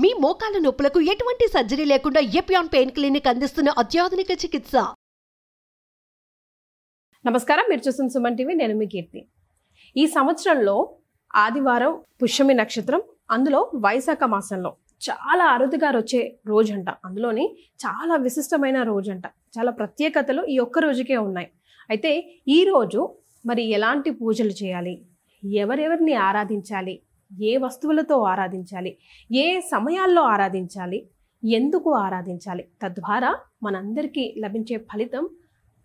మీ మోకాల నొప్పులకు ఎటువంటి సర్జరీ లేకుండా ఎపియాన్ పెయిన్ క్లినిక్ అందిస్తున్న అత్యాధునిక చికిత్స. నమస్కారం, మీరు చూస్తున్న సుమన్ టీవీ. నేను మీ కీర్తి. ఈ సంవత్సరంలో ఆదివారం పుష్యమి నక్షత్రం, అందులో వైశాఖ మాసంలో చాలా అరుదుగా వచ్చే రోజంట. అందులోని చాలా విశిష్టమైన రోజంట. చాలా ప్రత్యేకతలు ఈ ఒక్క రోజుకే ఉన్నాయి. అయితే ఈ రోజు మరి ఎలాంటి పూజలు చేయాలి, ఎవరెవరిని ఆరాధించాలి, ఏ వస్తువులతో ఆరాధించాలి, ఏ సమయాల్లో ఆరాధించాలి, ఎందుకు ఆరాధించాలి, తద్వారా మనందరికీ లభించే ఫలితం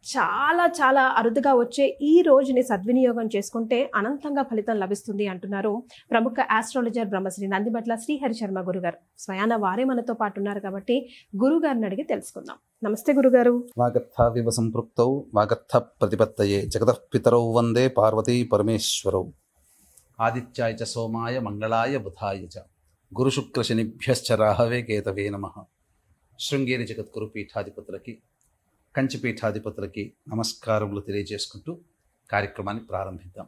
చాలా చాలా అరుదుగా వచ్చే ఈ రోజుని సద్వినియోగం చేసుకుంటే అనంతంగా ఫలితం లభిస్తుంది అంటున్నారు ప్రముఖ ఆస్ట్రాలజర్ బ్రహ్మశ్రీ నందిబట్ల శ్రీహరి శర్మ గురుగారు. స్వయాన వారే మనతో పాటు ఉన్నారు కాబట్టి గురుగారిని అడిగి తెలుసుకుందాం. నమస్తే గురుగారు. వాగర్థావివ సంపృక్తౌ వాగర్థ ప్రతిపత్తయే జగతః పితరౌ వందే పార్వతీ పరమేశ్వరౌ. ఆదిత్యాయ చ సోమాయ మంగళాయ బుధాయ చ గురుశుక్రశనిభ్యశ్చ రాహవే కేతవే నమః. శృంగేరి జగద్గురు పీఠాధిపతులకి, కంచి పీఠాధిపతులకి నమస్కారములు తెలియజేసుకుంటూ కార్యక్రమాన్ని ప్రారంభిద్దాం.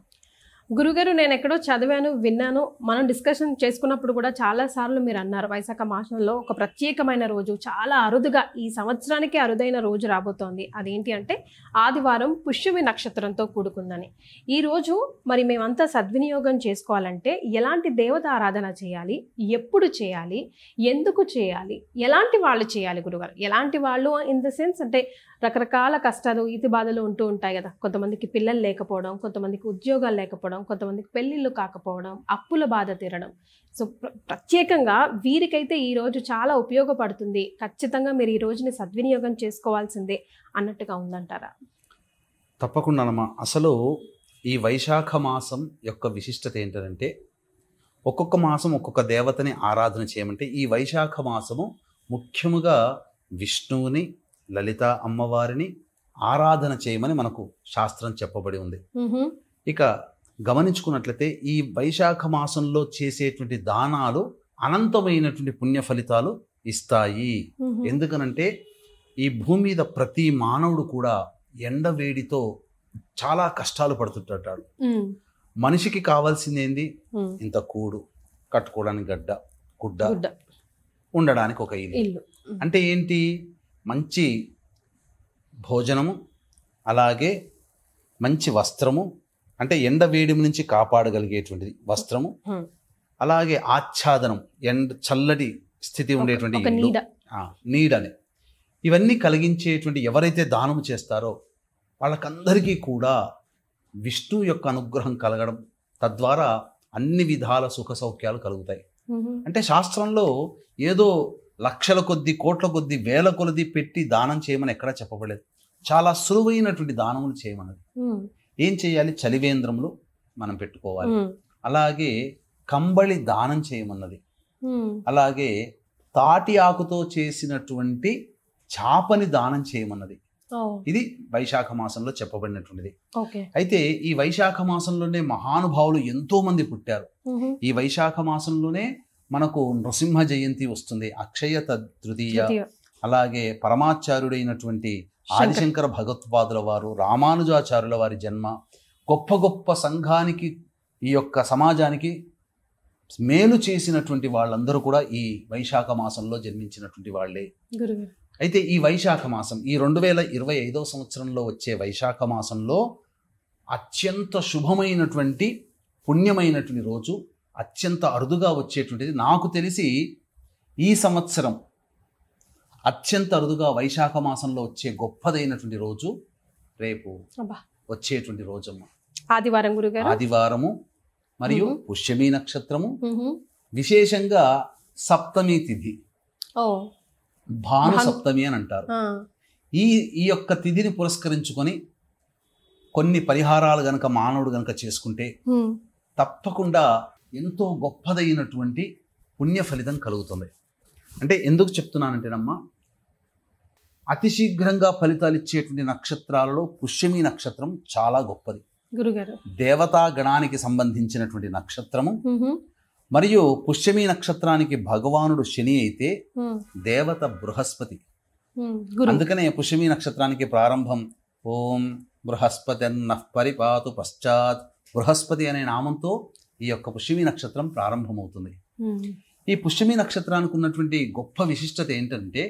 గురుగారు, నేను ఎక్కడో చదివాను, విన్నాను, మనం డిస్కషన్ చేసుకున్నప్పుడు కూడా చాలా సార్లు మీరు అన్నారు వైశాఖ మాసంలో ఒక ప్రత్యేకమైన రోజు, చాలా అరుదుగా ఈ సంవత్సరానికి అరుదైన రోజు రాబోతోంది. అదేంటి అంటే ఆదివారం పుష్యమి నక్షత్రంతో కూడుకుందని. ఈ రోజు మరి మేమంతా సద్వినియోగం చేసుకోవాలంటే ఎలాంటి దేవత ఆరాధన చేయాలి, ఎప్పుడు చేయాలి, ఎందుకు చేయాలి, ఎలాంటి వాళ్ళు చేయాలి గురుగారు? ఎలాంటి వాళ్ళు ఇన్ ద సెన్స్ అంటే రకరకాల కష్టాలు, ఇతి బాధలు ఉంటూ ఉంటాయి కదా. కొంతమందికి పిల్లలు లేకపోవడం, కొంతమందికి ఉద్యోగాలు లేకపోవడం, కొంతమందికి పెళ్ళిళ్ళు కాకపోవడం, అప్పుల బాధ తీరడం. సో ప్రత్యేకంగా వీరికైతే ఈ రోజు చాలా ఉపయోగపడుతుంది, ఖచ్చితంగా మీరు ఈ రోజుని సద్వినియోగం చేసుకోవాల్సిందే అన్నట్టుగా ఉందంటారా? తప్పకుండానమ్మా. అసలు ఈ వైశాఖ మాసం యొక్క విశిష్టత ఏంటంటే ఒక్కొక్క మాసం ఒక్కొక్క దేవతని ఆరాధన చేయమంటే ఈ వైశాఖ మాసము ముఖ్యముగా విష్ణువుని, లలిత అమ్మవారిని ఆరాధన చేయమని మనకు శాస్త్రం చెప్పబడి ఉంది. ఇక గమనించుకున్నట్లయితే ఈ వైశాఖ మాసంలో చేసేటువంటి దానాలు అనంతమైనటువంటి పుణ్య ఫలితాలు ఇస్తాయి. ఎందుకనంటే ఈ భూమి మీద ప్రతి మానవుడు కూడా ఎండవేడితో చాలా కష్టాలు పడుతుంటాడు. మనిషికి కావాల్సింది ఏంది? ఇంత కూడు, కట్టుకోవడానికి గడ్డ, గుడ్డ, ఉండడానికి ఒక ఇల్లు. అంటే ఏంటి? మంచి భోజనము, అలాగే మంచి వస్త్రము, అంటే ఎండ వేడి నుంచి కాపాడగలిగేటువంటిది వస్త్రము, అలాగే ఆచ్ఛాదనం, చల్లటి స్థితి ఉండేటువంటి నీడని, ఇవన్నీ కలిగించేటువంటి ఎవరైతే దానము చేస్తారో వాళ్ళకందరికీ కూడా విష్ణు యొక్క అనుగ్రహం కలగడం, తద్వారా అన్ని విధాల సుఖ సౌఖ్యాలు కలుగుతాయి. అంటే శాస్త్రంలో ఏదో లక్షల కొద్ది, కోట్ల కొద్ది, వేల కొలది పెట్టి దానం చేయమని ఎక్కడా చెప్పబడలేదు. చాలా సులువైనటువంటి దానములు చేయమన్నది. ఏం చేయాలి? చలివేంద్రములు మనం పెట్టుకోవాలి, అలాగే కంబళి దానం చేయమన్నది, అలాగే తాటి ఆకుతో చేసినటువంటి చాపని దానం చేయమన్నది. ఇది వైశాఖ మాసంలో చెప్పబడినటువంటిది. అయితే ఈ వైశాఖ మాసంలోనే మహానుభావులు ఎంతో మంది పుట్టారు. ఈ వైశాఖ మాసంలోనే మనకు నృసింహ జయంతి వస్తుంది, అక్షయ తృతీయ, అలాగే పరమాచార్యుడైనటువంటి ఆదిశంకర భగవత్పాదుల వారు, రామానుజాచార్యుల వారి జన్మ, గొప్ప గొప్ప సంఘానికి, ఈ యొక్క సమాజానికి మేలు చేసినటువంటి వాళ్ళందరూ కూడా ఈ వైశాఖ మాసంలో జన్మించినటువంటి వాళ్ళే. అయితే ఈ వైశాఖ మాసం, ఈ 2025 సంవత్సరంలో వచ్చే వైశాఖ మాసంలో అత్యంత శుభమైనటువంటి పుణ్యమైనటువంటి రోజు, అత్యంత అరుదుగా వచ్చేటువంటిది. నాకు తెలిసి ఈ సంవత్సరం అత్యంత అరుదుగా వైశాఖ మాసంలో వచ్చే గొప్పదైనటువంటి రోజు రేపు వచ్చేటువంటి రోజమ్మ, ఆదివారం గురుగారు. ఆదివారము మరియు పుష్యమి నక్షత్రము, విశేషంగా సప్తమి తిథి, భాను సప్తమి అని అంటారు. ఈ యొక్క తిథిని పురస్కరించుకొని కొన్ని పరిహారాలు గనక మానవుడు గనక చేసుకుంటే తప్పకుండా ఎంతో గొప్పదైనటువంటి పుణ్య ఫలితం కలుగుతుంది. అంటే ఎందుకు చెప్తున్నానంటేనమ్మా, అతి శీఘ్రంగా ఫలితాలు ఇచ్చేటువంటి నక్షత్రాలలో పుష్యమి నక్షత్రం చాలా గొప్పది గురుగారు. దేవతా గణానికి సంబంధించినటువంటి నక్షత్రము. మరియు పుష్యమి నక్షత్రానికి భగవానుడు శని అయితే దేవత బృహస్పతి. అందుకనే పుష్యమి నక్షత్రానికి ప్రారంభం ఓం బృహస్పతిర్నః పరిపాతు పశ్చాత్, బృహస్పతి అనే నామంతో ఈ యొక్క పుష్యమి నక్షత్రం ప్రారంభమవుతుంది. ఈ పుష్యమి నక్షత్రానికి ఉన్నటువంటి గొప్ప విశిష్టత ఏంటంటే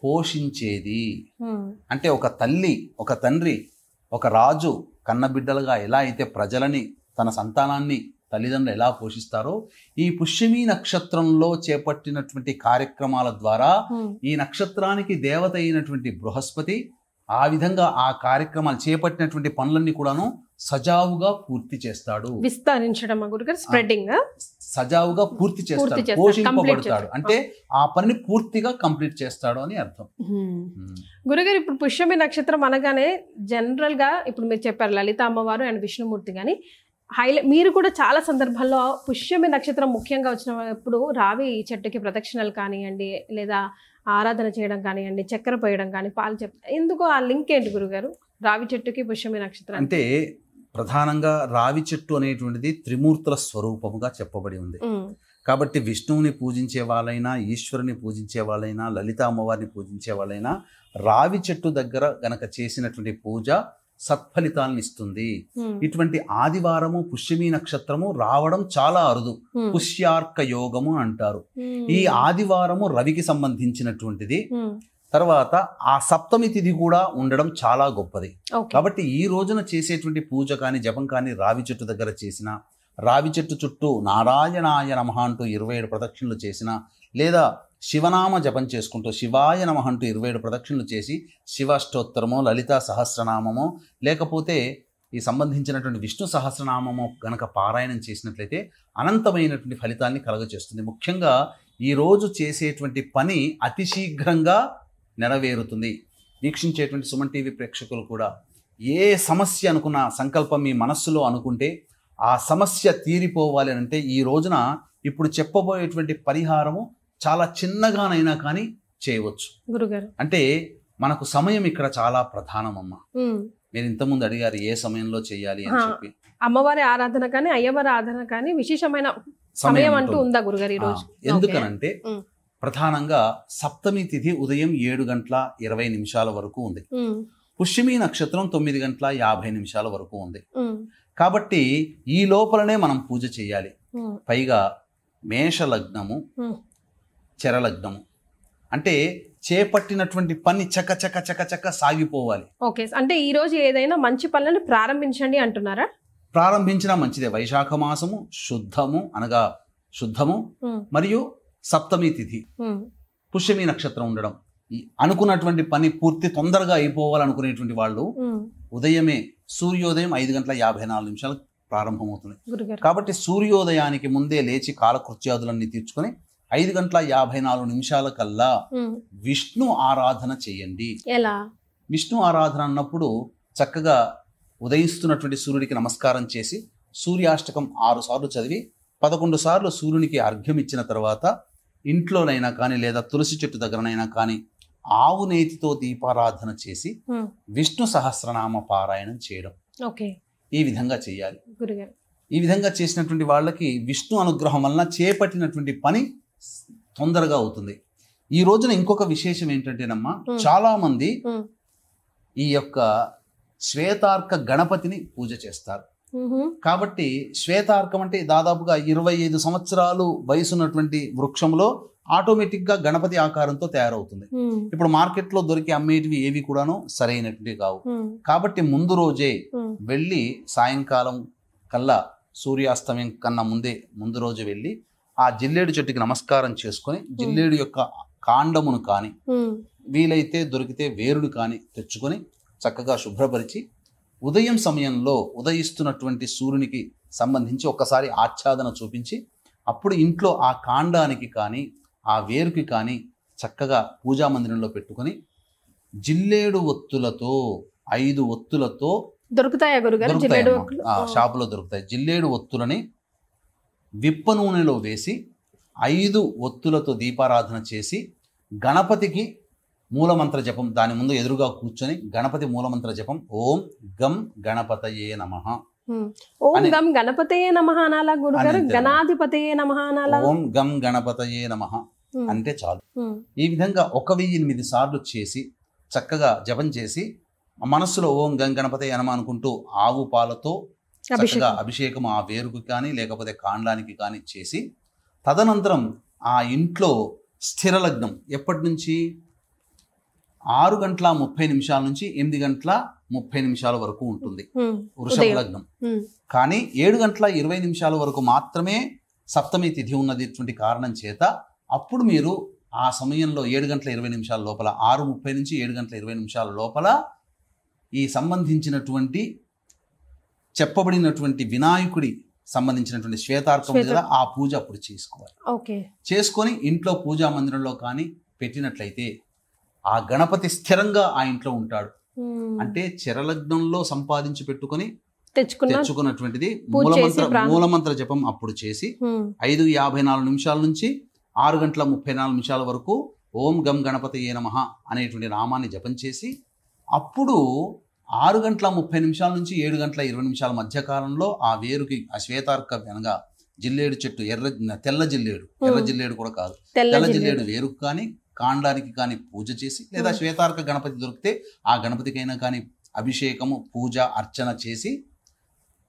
పోషించేది. అంటే ఒక తల్లి, ఒక తండ్రి, ఒక రాజు కన్నబిడ్డలుగా ఎలా అయితే ప్రజలని, తన సంతానాన్ని తల్లిదండ్రులు ఎలా పోషిస్తారో, ఈ పుష్యమి నక్షత్రంలో చేపట్టినటువంటి కార్యక్రమాల ద్వారా ఈ నక్షత్రానికి దేవత అయినటువంటి బృహస్పతి ఆ విధంగా ఆ కార్యక్రమాలు చేపట్టినటువంటి పనులన్నీ కూడాను సజావుగా పూర్తి చేస్తాడు. విస్తరించడం గురుగారు, స్ప్రెడ్డింగ్ సజావుగా పూర్తి చేస్తాడు, పోషింపబడతాడు. అంటే ఆ పనిని పూర్తిగా కంప్లీట్ చేస్తాడు అని అర్థం. గురుగారు, ఇప్పుడు పుష్యమి నక్షత్రం అనగానే జనరల్ గా ఇప్పుడు మీరు చెప్పారు లలిత అమ్మవారు అండ్ విష్ణుమూర్తి, కానీ మీరు కూడా చాలా సందర్భాల్లో పుష్యమి నక్షత్రం ముఖ్యంగా వచ్చినప్పుడు రావి చెట్టుకి ప్రదక్షిణలు కానివ్వండి, లేదా ఆరాధన చేయడం కానివ్వండి, చక్కెర పోయడం కానీ, పాలు ఎందుకు ఆ లింక్ ఏంటి గురుగారు రావి చెట్టుకి పుష్యమి నక్షత్రం? అంటే ప్రధానంగా రావి చెట్టు అనేటువంటిది త్రిమూర్తుల స్వరూపముగా చెప్పబడి ఉంది. కాబట్టి విష్ణువుని పూజించే వాళ్ళైనా, ఈశ్వరుని పూజించే వాళ్ళైనా, లలిత అమ్మవారిని పూజించే వాళ్ళైనా రావి చెట్టు దగ్గర గనక చేసినటువంటి పూజ సత్ఫలితాలను ఇస్తుంది. ఇటువంటి ఆదివారము పుష్యమి నక్షత్రము రావడం చాలా అరుదు. పుష్యార్క యోగము అంటారు. ఈ ఆదివారము రవికి సంబంధించినటువంటిది. తర్వాత ఆ సప్తమి తిథి కూడా ఉండడం చాలా గొప్పది. కాబట్టి ఈ రోజున చేసేటువంటి పూజ కానీ, జపం కానీ రావి చెట్టు దగ్గర చేసిన, రావి చెట్టు చుట్టూ నారాయణాయ నమః అంటూ 27 ప్రదక్షిణలు చేసిన, లేదా శివనామ జపం చేసుకుంటూ శివాయ నమః అంటూ 27 ప్రదక్షిణలు చేసి శివాష్టోత్తరమో, లలితా సహస్రనామమో, లేకపోతే ఈ సంబంధించినటువంటి విష్ణు సహస్రనామము గనక పారాయణం చేసినట్లయితే అనంతమైనటువంటి ఫలితాన్ని కలుగజేస్తుంది. ముఖ్యంగా ఈరోజు చేసేటువంటి పని అతి శీఘ్రంగా నెరవేరుతుంది. వీక్షించేటువంటి సుమన్ టీవీ ప్రేక్షకులు కూడా ఏ సమస్య అనుకున్న సంకల్పం మీ మనస్సులో అనుకుంటే ఆ సమస్య తీరిపోవాలి అంటే ఈ రోజున ఇప్పుడు చెప్పబోయేటువంటి పరిహారము చాలా చిన్నగానైనా కానీ చేయవచ్చు గురుగారు. అంటే మనకు సమయం ఇక్కడ చాలా ప్రధానమమ్మ. మీరు ఇంతకుముందు అడిగారు ఏ సమయంలో చేయాలి అని చెప్పి. అమ్మవారి ఆరాధన కానీ, అయ్యవారి ఆరాధన కానీ విశేషమైన సమయం అంటూ ఉందా గురుగారు ఈ రోజు? ఎందుకనంటే ప్రధానంగా సప్తమి తిథి ఉదయం 7:20 వరకు ఉంది. పుష్యమి నక్షత్రం 9:50 వరకు ఉంది. కాబట్టి ఈ లోపలనే మనం పూజ చేయాలి. పైగా మేషలగ్నము, చరలగ్నము అంటే చేపట్టినటువంటి పని చక చక చక చక సాగిపోవాలి. ఓకే, అంటే ఈ రోజు ఏదైనా మంచి పనులను ప్రారంభించండి అంటున్నారా? ప్రారంభించినా మంచిదే. వైశాఖ మాసము శుద్ధము అనగా శుద్ధము మరియు సప్తమి తిథి, పుష్యమి నక్షత్రం ఉండడం, అనుకున్నటువంటి పని పూర్తి తొందరగా అయిపోవాలనుకునేటువంటి వాళ్ళు ఉదయమే సూర్యోదయం 5:54 ప్రారంభమవుతుంది. కాబట్టి సూర్యోదయానికి ముందే లేచి కాలకృత్యాదులన్నీ తీర్చుకొని 5:54 కల్లా విష్ణు ఆరాధన చేయండి. ఎలా విష్ణు ఆరాధన అన్నప్పుడు చక్కగా ఉదయిస్తున్నటువంటి సూర్యుడికి నమస్కారం చేసి సూర్యాష్టకం 6 సార్లు చదివి 11 సార్లు సూర్యునికి అర్ఘ్యం ఇచ్చిన తర్వాత ఇంట్లోనైనా కానీ లేదా తులసి చెట్టు దగ్గరనైనా కానీ ఆవు నేతితో దీపారాధన చేసి విష్ణు సహస్రనామ పారాయణం చేయడం. ఈ విధంగా చేయాలి. ఈ విధంగా చేసినటువంటి వాళ్ళకి విష్ణు అనుగ్రహం వలన చేపట్టినటువంటి పని తొందరగా అవుతుంది. ఈ రోజున ఇంకొక విశేషం ఏంటంటేనమ్మా, చాలా మంది ఈ యొక్క శ్వేతార్క గణపతిని పూజ చేస్తారు. కాబట్టి శ్వేతార్కం అంటే దాదాపుగా 25 సంవత్సరాలు వయసున్నటువంటి వృక్షంలో ఆటోమేటిక్గా గణపతి ఆకారంతో తయారవుతుంది. ఇప్పుడు మార్కెట్లో దొరికి అమ్మేటివి ఏవి కూడాను సరైనటువంటి కావు. కాబట్టి ముందు రోజే వెళ్ళి సాయంకాలం కల్లా సూర్యాస్తమయం కన్నా ముందు రోజు వెళ్ళి ఆ జిల్లేడు చెట్టుకి నమస్కారం చేసుకొని జిల్లేడు యొక్క కాండమును కానీ వీలైతే దొరికితే వేరుడు కానీ తెచ్చుకొని చక్కగా శుభ్రపరిచి ఉదయం సమయంలో ఉదయిస్తున్నటువంటి సూర్యునికి సంబంధించి ఒక్కసారి ఆచ్ఛాదన చూపించి అప్పుడు ఇంట్లో ఆ కాండానికి కానీ ఆ వేరుకి కానీ చక్కగా పూజా మందిరంలో పెట్టుకొని జిల్లేడు ఒత్తులతో 5 ఒత్తులతో దొరుకుతాయా గురుగారు? షాపులో దొరుకుతాయి. జిల్లేడు ఒత్తులని విప్ప నూనెలో వేసి 5 ఒత్తులతో దీపారాధన చేసి గణపతికి మూలమంత్ర జపం, దాని ముందు ఎదురుగా కూర్చొని గణపతి మూలమంత్ర జపం ఓం గం గణపతయే నమః, ఓం గం గణపతయే నమః అనాలా గురుగారు? గణాధిపతయే నమః అనాలా? ఓం గం గణపతయే నమః అంటే చాలు. ఈ విధంగా 1008 సార్లు చేసి చక్కగా జపం చేసి మనస్సులో ఓం గం గణపతయే నమః అనుకుంటూ ఆవు పాలతో చక్కగా అభిషేకం ఆ వేరుకు కానీ లేకపోతే కాండానికి కానీ చేసి తదనంతరం ఆ ఇంట్లో స్థిర లగ్నం ఎప్పటి నుంచి 6:30 నుంచి 8:30 వరకు ఉంటుంది వృషభ లగ్నం. కానీ 7:20 వరకు మాత్రమే సప్తమి తిథి ఉన్నటువంటి కారణం చేత అప్పుడు మీరు ఆ సమయంలో 7:20 లోపల 6:30 నుంచి 7:20 లోపల ఈ సంబంధించినటువంటి చెప్పబడినటువంటి వినాయకుడి సంబంధించినటువంటి శ్వేతార్కం మీద ఆ పూజ అప్పుడు చేసుకోవాలి. చేసుకొని ఇంట్లో పూజా మందిరంలో కానీ పెట్టినట్లయితే ఆ గణపతి స్థిరంగా ఆ ఇంట్లో ఉంటాడు. అంటే చరలగ్నంలో సంపాదించి పెట్టుకొని తెచ్చుకున్నటువంటిది మూలమంత్ర జపం అప్పుడు చేసి 5:54 నుంచి 6:34 వరకు ఓం గం గణపతయే నమః అనేటువంటి నామాన్ని జపం చేసి అప్పుడు 6:30 నుంచి 7:20 మధ్య కాలంలో ఆ వేరుకి ఆ శ్వేతార్క అనగా జిల్లేడు చెట్టు తెల్ల జిల్లేడు కూడా కాదు, తెల్ల జిల్లేడు వేరుకు కానీ కాండానికి కానీ పూజ చేసి లేదా శ్వేతార్క గణపతి దొరికితే ఆ గణపతికైనా కానీ అభిషేకము పూజ అర్చన చేసి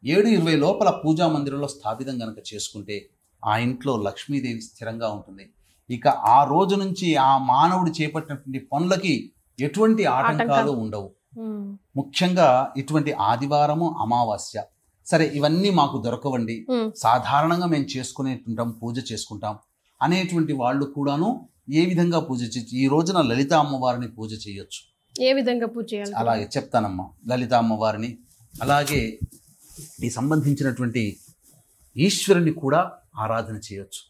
7:20 లోపల పూజా మందిరంలో స్థాపితం గనక చేసుకుంటే ఆ ఇంట్లో లక్ష్మీదేవి స్థిరంగా ఉంటుంది. ఇక ఆ రోజు నుంచి ఆ మానవుడు చేపట్టినటువంటి పనులకి ఎటువంటి ఆటంకాలు ఉండవు. ముఖ్యంగా ఇటువంటి ఆదివారము అమావాస్య సరే ఇవన్నీ మాకు దొరకవండి, సాధారణంగా మేము చేసుకునేటుంటాం పూజ చేసుకుంటాం అనేటువంటి వాళ్ళు కూడాను ఏ విధంగా పూజ చేయొచ్చు? ఈ రోజున లలిత అమ్మవారిని పూజ చేయొచ్చు. ఏ విధంగా పూజ చేయాలి? అలాగే చెప్తానమ్మా. లలిత అమ్మవారిని అలాగే ఈ సంబంధించినటువంటి ఈశ్వరుని కూడా ఆరాధన చేయొచ్చు.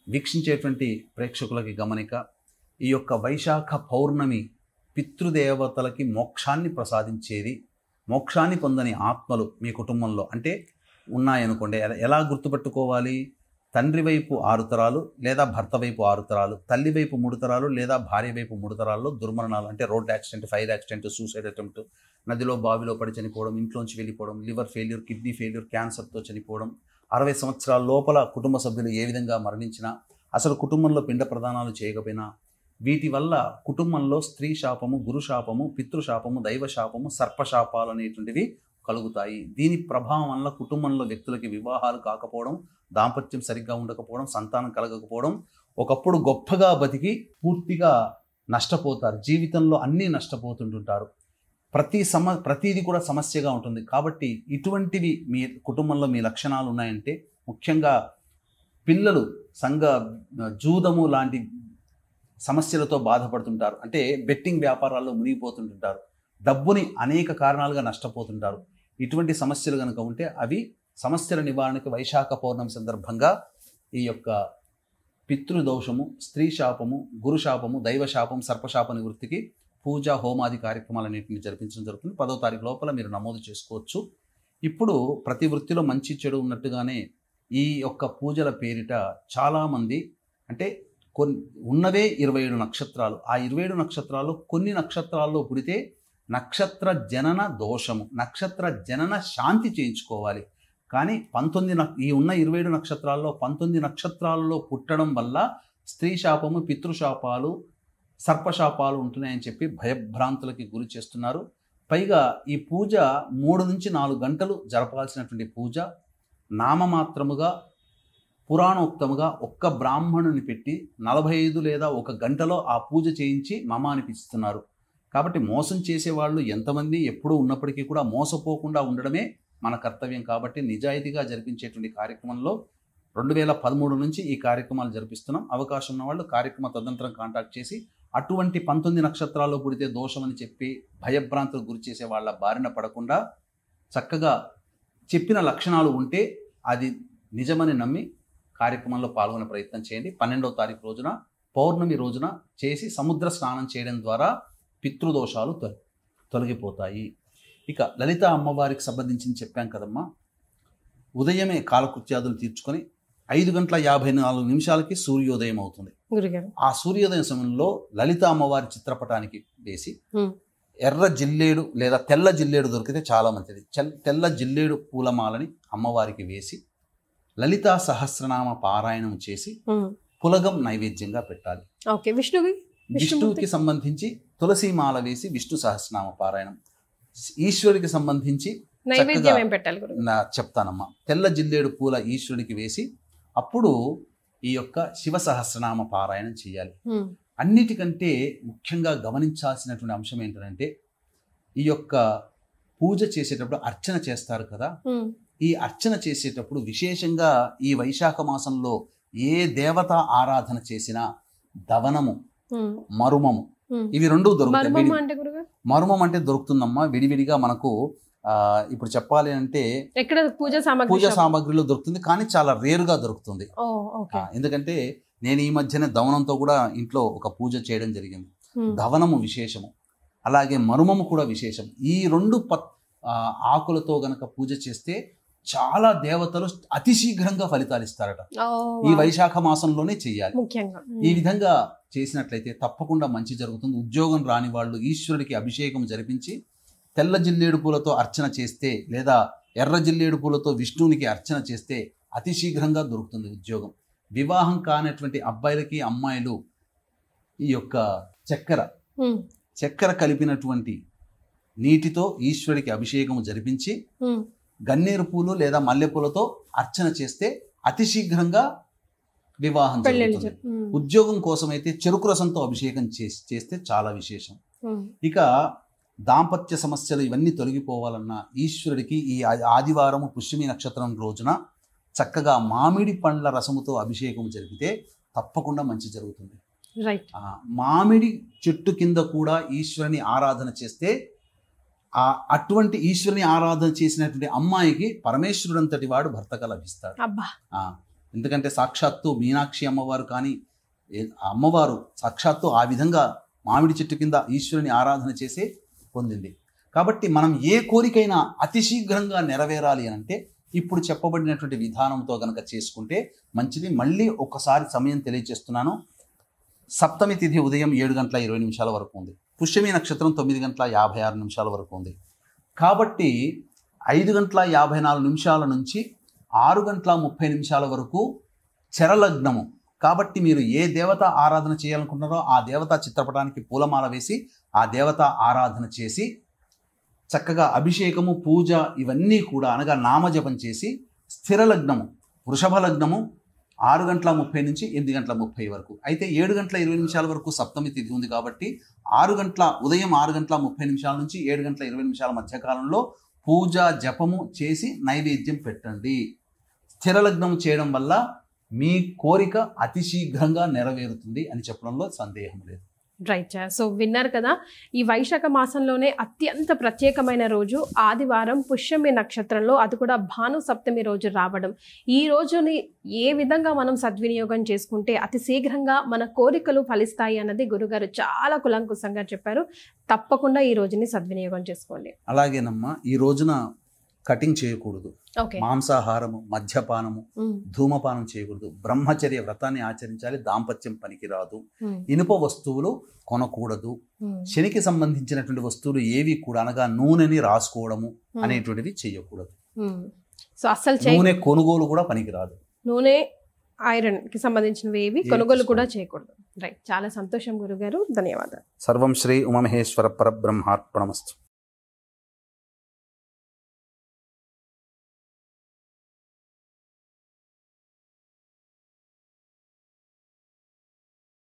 వీక్షించేటువంటి ప్రేక్షకులకి గమనిక, ఈ యొక్క వైశాఖ పౌర్ణమి పితృదేవతలకి మోక్షాన్ని ప్రసాదించేది. మోక్షాన్ని పొందని ఆత్మలు మీ కుటుంబంలో అంటే ఉన్నాయనుకోండి, ఎలా గుర్తుపెట్టుకోవాలి? తండ్రి వైపు 6 తరాలు లేదా భర్త వైపు 6 తరాలు, తల్లి వైపు 3 తరాలు లేదా భార్య వైపు 3 తరాల్లో దుర్మరణాలు అంటే road accident, fire accident, suicide attempt, నదిలో బావిలో పడి చనిపోవడం, ఇంట్లోంచి వెళ్ళిపోవడం, లివర్ ఫెయిల్యూర్, కిడ్నీ ఫెయిల్యూర్, క్యాన్సర్తో చనిపోవడం, 60 సంవత్సరాల లోపల కుటుంబ సభ్యులు ఏ విధంగా మరణించినా, అసలు కుటుంబంలో పిండ ప్రదానాలు చేయకపోయినా, వీటి వల్ల కుటుంబంలో స్త్రీ శాపము, గురు శాపము, పితృశాపము, దైవ శాపము, సర్పశాపాలు అనేటువంటివి కలుగుతాయి. దీని ప్రభావం వల్ల కుటుంబంలో వ్యక్తులకి వివాహాలు కాకపోవడం, దాంపత్యం సరిగ్గా ఉండకపోవడం, సంతానం కలగకపోవడం, ఒకప్పుడు గొప్పగా బతికి పూర్తిగా నష్టపోతారు. జీవితంలో అన్నీ నష్టపోతుంటుంటారు. ప్రతిదీ కూడా సమస్యగా ఉంటుంది. కాబట్టి ఇటువంటివి మీ కుటుంబంలో మీ లక్షణాలు ఉన్నాయంటే, ముఖ్యంగా పిల్లలు జూదము లాంటి సమస్యలతో బాధపడుతుంటారు. అంటే బెట్టింగ్ వ్యాపారాల్లో మునిగిపోతుంటుంటారు. డబ్బుని అనేక కారణాలుగా నష్టపోతుంటారు. ఇటువంటి సమస్యలు కనుక ఉంటే అవి సమస్యల నివారణకి వైశాఖ పౌర్ణమి సందర్భంగా ఈ యొక్క పితృదోషము, స్త్రీ శాపము, గురు శాపము, దైవ శాపం, సర్పశాప నివృత్తికి పూజ హోమాది కార్యక్రమాలన్నింటినీ జరిపించడం జరుగుతుంది. 10వ తారీఖు లోపల మీరు నమోదు చేసుకోవచ్చు. ఇప్పుడు ప్రతి వృత్తిలో మంచి చెడు ఉన్నట్టుగానే ఈ యొక్క పూజల పేరిట చాలామంది అంటే ఉన్నవే 27 నక్షత్రాలు. ఆ 27 నక్షత్రాలు కొన్ని నక్షత్రాల్లో పుడితే నక్షత్ర జనన దోషము, నక్షత్ర జనన శాంతి చేయించుకోవాలి. కానీ ఈ ఉన్న 27 నక్షత్రాల్లో 19 నక్షత్రాల్లో పుట్టడం వల్ల స్త్రీ శాపము, పితృశాపాలు, సర్పశాపాలు ఉంటున్నాయని చెప్పి భయభ్రాంతులకి గురి చేస్తున్నారు. పైగా ఈ పూజ 3 నుంచి 4 గంటలు జరపాల్సినటువంటి పూజ నామమాత్రముగా పురాణోక్తముగా ఒక్క బ్రాహ్మణుని పెట్టి 45 లేదా 1 గంటలో ఆ పూజ చేయించి మమ అనిపిస్తున్నారు. కాబట్టి మోసం చేసేవాళ్ళు ఎంతమంది ఎప్పుడూ ఉన్నప్పటికీ కూడా మోసపోకుండా ఉండడమే మన కర్తవ్యం. కాబట్టి నిజాయితీగా జరిపించేటువంటి కార్యక్రమంలో 2013 నుంచి ఈ కార్యక్రమాలు జరిపిస్తున్నాం. అవకాశం ఉన్న వాళ్ళు కార్యక్రమ తదనంతరం కాంటాక్ట్ చేసి అటువంటి 19 నక్షత్రాల్లో పుడితే దోషమని చెప్పి భయభ్రాంతులకు గురి చేసే వాళ్ళ బారిన పడకుండా చక్కగా చెప్పిన లక్షణాలు ఉంటే అది నిజమని నమ్మి కార్యక్రమంలో పాల్గొనే ప్రయత్నం చేయండి. 12వ తారీఖు రోజున పౌర్ణమి రోజున చేసి సముద్ర స్నానం చేయడం ద్వారా పితృదోషాలు తొలగిపోతాయి. ఇక లలిత అమ్మవారికి సంబంధించి చెప్పాం కదమ్మా, ఉదయమే కాలకృత్యాదులు తీర్చుకొని 5:54 సూర్యోదయం అవుతుంది. ఆ సూర్యోదయం సమయంలో లలిత అమ్మవారి చిత్రపటానికి వేసి ఎర్ర జిల్లేడు లేదా తెల్ల జిల్లేడు దొరికితే చాలా మంచిది. తెల్ల జిల్లేడు పూలమాలని అమ్మవారికి వేసి లలితా సహస్రనామ పారాయణం చేసి పులగం నైవేద్యంగా పెట్టాలి. విష్ణువుకి సంబంధించి తులసిమాల వేసి విష్ణు సహస్రనామ పారాయణం, ఈశ్వరుడికి సంబంధించి చెప్తానమ్మా. తెల్ల జిల్లేడు పూల ఈశ్వరుడికి వేసి అప్పుడు ఈ యొక్క శివ సహస్రనామ పారాయణం చేయాలి. అన్నిటికంటే ముఖ్యంగా గమనించాల్సినటువంటి అంశం ఏంటంటే ఈ యొక్క పూజ చేసేటప్పుడు అర్చన చేస్తారు కదా, ఈ అర్చన చేసేటప్పుడు విశేషంగా ఈ వైశాఖ మాసంలో ఏ దేవత ఆరాధన చేసినా దవనము, మరుమము ఇవి రెండు దొరుకుతాయి. మరుమం అంటే దొరుకుతుందమ్మా విడివిడిగా మనకు. ఇప్పుడు చెప్పాలి అంటే ఎక్కడ పూజ సామాగ్రిలో దొరుకుతుంది, కానీ చాలా రేరుగా దొరుకుతుంది. ఎందుకంటే నేను ఈ మధ్యనే దవనంతో కూడా ఇంట్లో ఒక పూజ చేయడం జరిగింది. దవనము విశేషము, అలాగే మరుమము కూడా విశేషం. ఈ రెండు ఆకులతో గనక పూజ చేస్తే చాలా దేవతలు అతి శీఘ్రంగా ఫలితాలు ఇస్తారట. ఈ వైశాఖ మాసంలోనే చెయ్యాలి. ఈ విధంగా చేసినట్లయితే తప్పకుండా మంచి జరుగుతుంది. ఉద్యోగం రాని వాళ్ళు ఈశ్వరుడికి అభిషేకం జరిపించి తెల్ల జిల్లేడు పూలతో అర్చన చేస్తే లేదా ఎర్ర జిల్లేడు పూలతో విష్ణువునికి అర్చన చేస్తే అతి శీఘ్రంగా దొరుకుతుంది ఉద్యోగం. వివాహం కానటువంటి అబ్బాయిలకి అమ్మాయిలు ఈ యొక్క చక్కెర కలిపినటువంటి నీటితో ఈశ్వరుడికి అభిషేకం జరిపించి గన్నేరు పూలు లేదా మల్లెపూలతో అర్చన చేస్తే అతి శీఘ్రంగా వివాహం జరుగుతుంది. ఉద్యోగం కోసం అయితే చెరుకు రసంతో అభిషేకం చేస్తే చాలా విశేషం. ఇక దాంపత్య సమస్యలు ఇవన్నీ తొలగిపోవాలన్నా ఈశ్వరుడికి ఈ ఆదివారం పుష్యమి నక్షత్రం రోజున చక్కగా మామిడి పండ్ల రసముతో అభిషేకం జరిపితే తప్పకుండా మంచి జరుగుతుంది. మామిడి చెట్టు కింద కూడా ఈశ్వరుని ఆరాధన చేస్తే అటువంటి ఈశ్వరుని ఆరాధన చేసినటువంటి అమ్మాయికి పరమేశ్వరుడు అంతటి వాడు భర్తగా లభిస్తాడు. ఎందుకంటే సాక్షాత్తు మీనాక్షి అమ్మవారు కానీ అమ్మవారు సాక్షాత్తు ఆ విధంగా మామిడి చెట్టు కింద ఈశ్వరుని ఆరాధన చేసే పొందింది. కాబట్టి మనం ఏ కోరికైనా అతి శీఘ్రంగా నెరవేరాలి అంటే ఇప్పుడు చెప్పబడినటువంటి విధానంతో గనక చేసుకుంటే మంచిది. మళ్ళీ ఒకసారి సమయం తెలియజేస్తున్నాను. సప్తమి తిథి ఉదయం 7:20 వరకు ఉంది. పుష్యమి నక్షత్రం 9:56 వరకు ఉంది. కాబట్టి 5:54 నుంచి 6:30 వరకు చరలగ్నము. కాబట్టి మీరు ఏ దేవత ఆరాధన చేయాలనుకుంటున్నారో ఆ దేవతా చిత్రపటానికి పూలమాల వేసి ఆ దేవత ఆరాధన చేసి చక్కగా అభిషేకము, పూజ ఇవన్నీ కూడా అనగా నామజపం చేసి స్థిర లగ్నము వృషభ లగ్నము 6:30 నుంచి 8:30 వరకు. అయితే 7:20 వరకు సప్తమి తిథి ఉంది కాబట్టి ఉదయం 6:30 నుంచి 7:20 మధ్యకాలంలో పూజ జపము చేసి నైవేద్యం పెట్టండి. స్థిర లగ్నం చేయడం వల్ల మీ కోరిక అతి శీఘ్రంగా నెరవేరుతుంది అని చెప్పడంలో సందేహం లేదు. రైట్. సో విన్నారు కదా, ఈ వైశాఖ మాసంలోనే అత్యంత ప్రత్యేకమైన రోజు ఆదివారం పుష్యమి నక్షత్రంలో, అది కూడా భాను సప్తమి రోజు రావడం. ఈ రోజుని ఏ విధంగా మనం సద్వినియోగం చేసుకుంటే అతి శీఘ్రంగా మన కోరికలు ఫలిస్తాయి అన్నది గురుగారు చాలా కులంకుశంగా చెప్పారు. తప్పకుండా ఈ రోజుని సద్వినియోగం చేసుకోండి. అలాగేనమ్మా, ఈ రోజున కటింగ్ చేయకూడదు, మాంసాహారము, మద్యపానము, ధూమపానం చేయకూడదు, బ్రహ్మచర్య వ్రతాన్ని ఆచరించాలి, దాంపత్యం పనికిరాదు, ఇనుప వస్తువులు కొనకూడదు, శనికి సంబంధించినటువంటి వస్తువులు ఏవి కూడా అనగా నూనెని రాసుకోవడము అనేటువంటివి చేయకూడదు. సో అసలు నూనె కొనుగోలు కూడా పనికిరాదు. నూనె, ఐరన్ కి సంబంధించినవి ఏవి కొనుగోలు కూడా చేయకూడదు. రైట్. చాలా సంతోషం గురుగారు, ధన్యవాదాలు. సర్వం శ్రీ ఉమామహేశ్వర పరబ్రహ్మార్పణమస్తు.